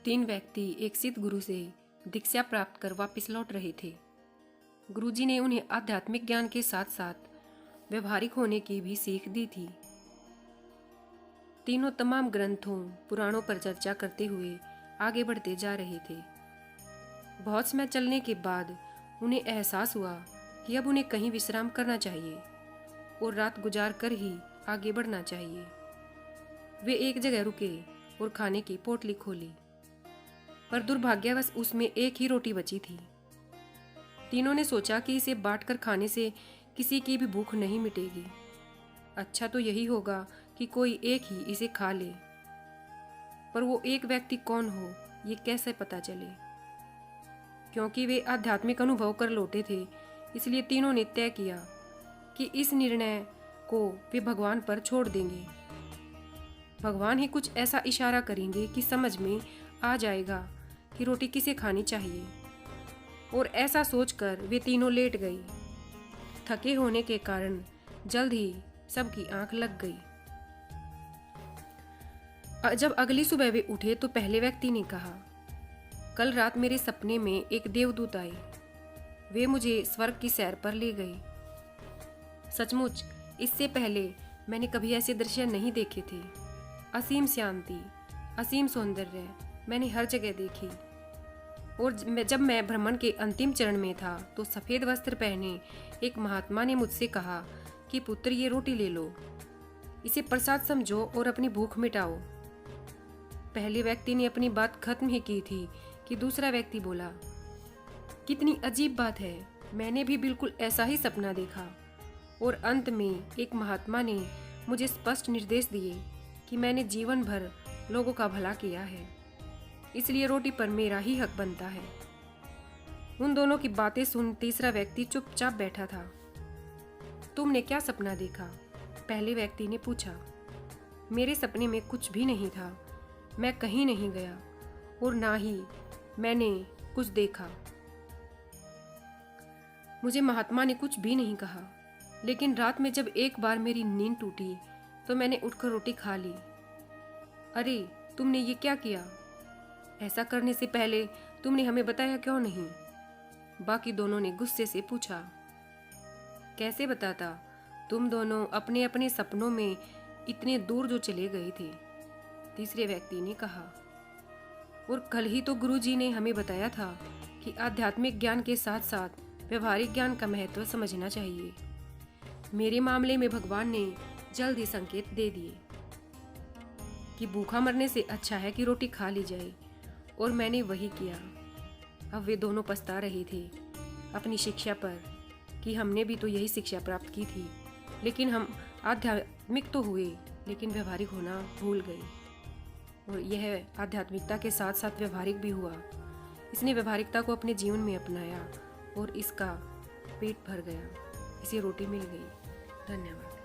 तीन व्यक्ति एक सिद्ध गुरु से दीक्षा प्राप्त कर वापस लौट रहे थे। गुरुजी ने उन्हें आध्यात्मिक ज्ञान के साथ साथ व्यवहारिक होने की भी सीख दी थी। तीनों तमाम ग्रंथों पुराणों पर चर्चा करते हुए आगे बढ़ते जा रहे थे। बहुत समय चलने के बाद उन्हें एहसास हुआ कि अब उन्हें कहीं विश्राम करना चाहिए और रात गुजार कर ही आगे बढ़ना चाहिए। वे एक जगह रुके और खाने की पोटली खोली, पर दुर्भाग्यवश उसमें एक ही रोटी बची थी। तीनों ने सोचा कि इसे बांटकर खाने से किसी की भी भूख नहीं मिटेगी। अच्छा तो यही होगा कि कोई एक ही इसे खा ले, पर वो एक व्यक्ति कौन हो ये कैसे पता चले। क्योंकि वे आध्यात्मिक अनुभव कर लौटे थे, इसलिए तीनों ने तय किया कि इस निर्णय को वे भगवान पर छोड़ देंगे। भगवान ही कुछ ऐसा इशारा करेंगे कि समझ में आ जाएगा कि रोटी किसे खानी चाहिए। और ऐसा सोचकर वे तीनों लेट गई। थके होने के कारण जल्द ही सबकी आंख लग गई। जब अगली सुबह वे उठे तो पहले व्यक्ति ने कहा, कल रात मेरे सपने में एक देवदूत आए। वे मुझे स्वर्ग की सैर पर ले गए। सचमुच इससे पहले मैंने कभी ऐसे दृश्य नहीं देखे थे। असीम शांति, असीम सौंदर्य मैंने हर जगह देखी। और जब मैं भ्रमण के अंतिम चरण में था तो सफेद वस्त्र पहने एक महात्मा ने मुझसे कहा कि पुत्र ये रोटी ले लो, इसे प्रसाद समझो और अपनी भूख मिटाओ। पहले व्यक्ति ने अपनी बात खत्म ही की थी कि दूसरा व्यक्ति बोला, कितनी अजीब बात है, मैंने भी बिल्कुल ऐसा ही सपना देखा। और अंत में एक महात्मा ने मुझे स्पष्ट निर्देश दिए कि मैंने जीवन भर लोगों का भला किया है, इसलिए रोटी पर मेरा ही हक बनता है। उन दोनों की बातें सुन तीसरा व्यक्ति चुपचाप बैठा था। तुमने क्या सपना देखा? पहले व्यक्ति ने पूछा। मेरे सपने में कुछ भी नहीं था, मैं कहीं नहीं गया और ना ही मैंने कुछ देखा। मुझे महात्मा ने कुछ भी नहीं कहा, लेकिन रात में जब एक बार मेरी नींद टूटी तो मैंने उठकर रोटी खा ली। अरे तुमने ये क्या किया? ऐसा करने से पहले तुमने हमें बताया क्यों नहीं? बाकी दोनों ने गुस्से से पूछा। कैसे बताता? तुम दोनों अपने अपने सपनों में इतने दूर जो चले गए थे, तीसरे व्यक्ति ने कहा। और कल ही तो गुरुजी ने हमें बताया था कि आध्यात्मिक ज्ञान के साथ साथ व्यवहारिक ज्ञान का महत्व समझना चाहिए। मेरे मामले में भगवान ने जल्द ही संकेत दे दिए कि भूखा मरने से अच्छा है कि रोटी खा ली जाए, और मैंने वही किया। अब वे दोनों पछता रहे थे अपनी शिक्षा पर कि हमने भी तो यही शिक्षा प्राप्त की थी, लेकिन हम आध्यात्मिक तो हुए लेकिन व्यवहारिक होना भूल गए। और यह आध्यात्मिकता के साथ साथ व्यवहारिक भी हुआ। इसने व्यवहारिकता को अपने जीवन में अपनाया और इसका पेट भर गया, इसे रोटी मिल गई। धन्यवाद।